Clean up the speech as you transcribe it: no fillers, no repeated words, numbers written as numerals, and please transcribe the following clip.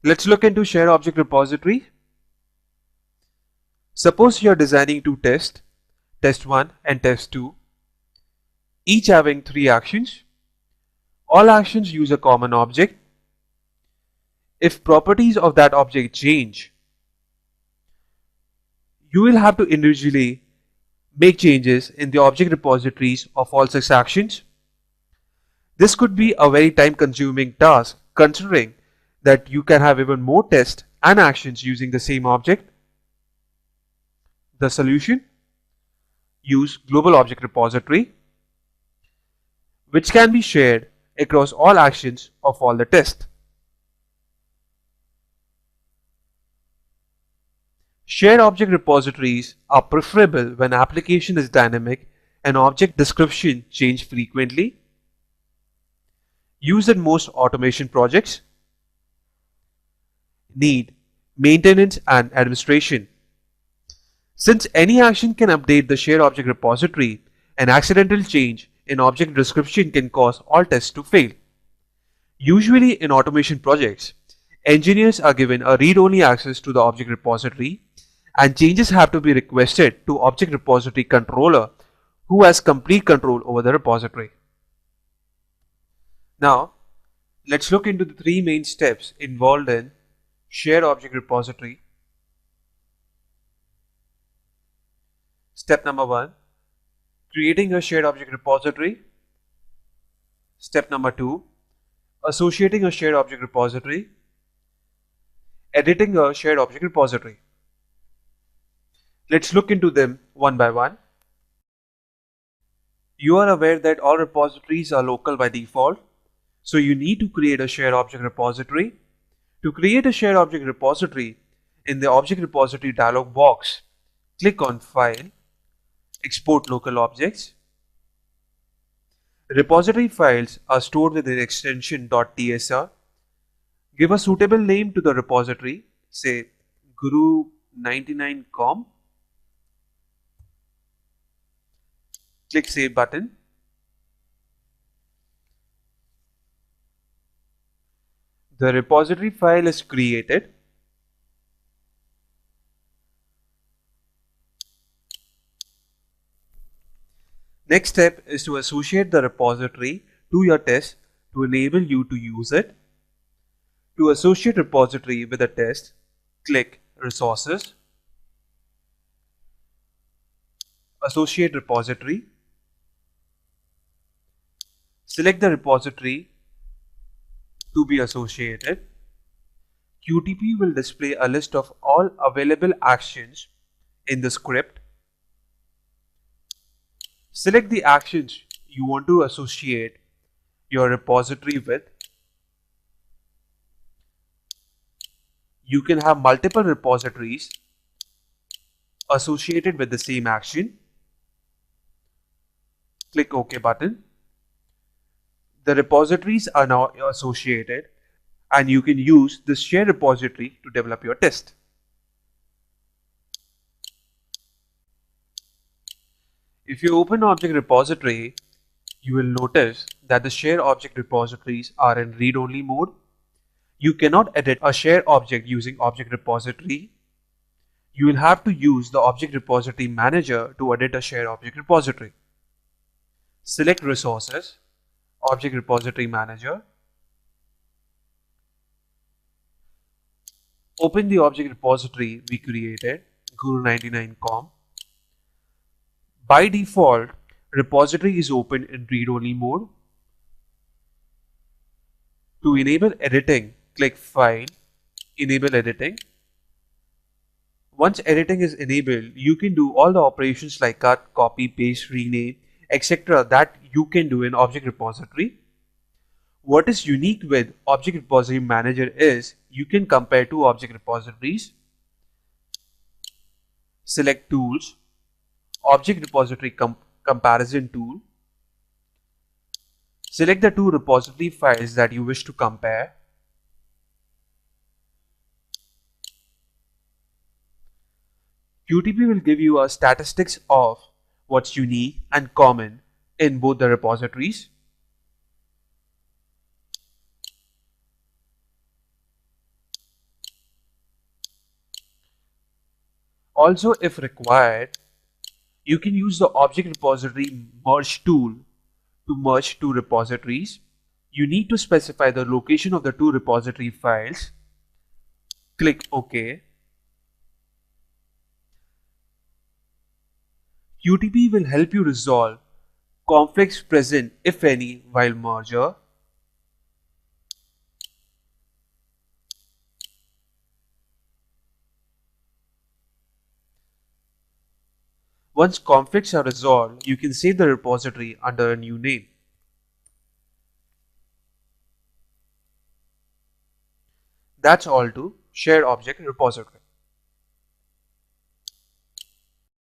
Let's look into Share Object Repository. Suppose you are designing two tests, test 1 and test 2, each having 3 actions. All actions use a common object. If properties of that object change, you will have to individually make changes in the object repositories of all such actions. This could be a very time-consuming task, considering that you can have even more tests and actions using the same object. The solution? Use Global Object Repository, which can be shared across all actions of all the tests. Shared object repositories are preferable when application is dynamic and object description change frequently. Used in most automation projects. Need maintenance and administration. Since any action can update the shared object repository, an accidental change in object description can cause all tests to fail. Usually in automation projects, engineers are given a read-only access to the object repository, and changes have to be requested to object repository controller, who has complete control over the repository. Now, let's look into the 3 main steps involved in shared object repository. Step number 1, creating a shared object repository. Step number 2, associating a shared object repository. Editing a shared object repository. Let's look into them one by one. You are aware that all repositories are local by default, so you need to create a shared object repository. To create a shared object repository, in the object repository dialog box, click on File, Export Local Objects. Repository files are stored with the extension .tsr. Give a suitable name to the repository, say Guru99com. Click Save button. The repository file is created. Next step is to associate the repository to your test to enable you to use it. To associate repository with a test, click Resources, Associate Repository. Select the repository to be associated. QTP will display a list of all available actions in the script. Select the actions you want to associate your repository with. You can have multiple repositories associated with the same action. Click OK button. The repositories are now associated, and you can use this shared repository to develop your test. If you open object repository, you will notice that the shared object repositories are in read-only mode. You cannot edit a shared object using object repository. You will have to use the object repository manager to edit a shared object repository. Select Resources, Object Repository Manager. Open the object repository we created, Guru99com. By default, repository is open in read-only mode. To enable editing, click File, Enable Editing. Once editing is enabled, you can do all the operations like cut, copy, paste, rename, etc. that you can do in Object Repository. What is unique with Object Repository Manager is you can compare two object repositories. Select Tools, Object Repository Comparison Tool. Select the two repository files that you wish to compare. QTP will give you a statistics of what's unique and common in both the repositories. Also, if required, you can use the object repository merge tool to merge two repositories. You need to specify the location of the two repository files. Click OK. QTP will help you resolve conflicts present, if any, while merger. Once conflicts are resolved, you can save the repository under a new name. That's all to shared object repository.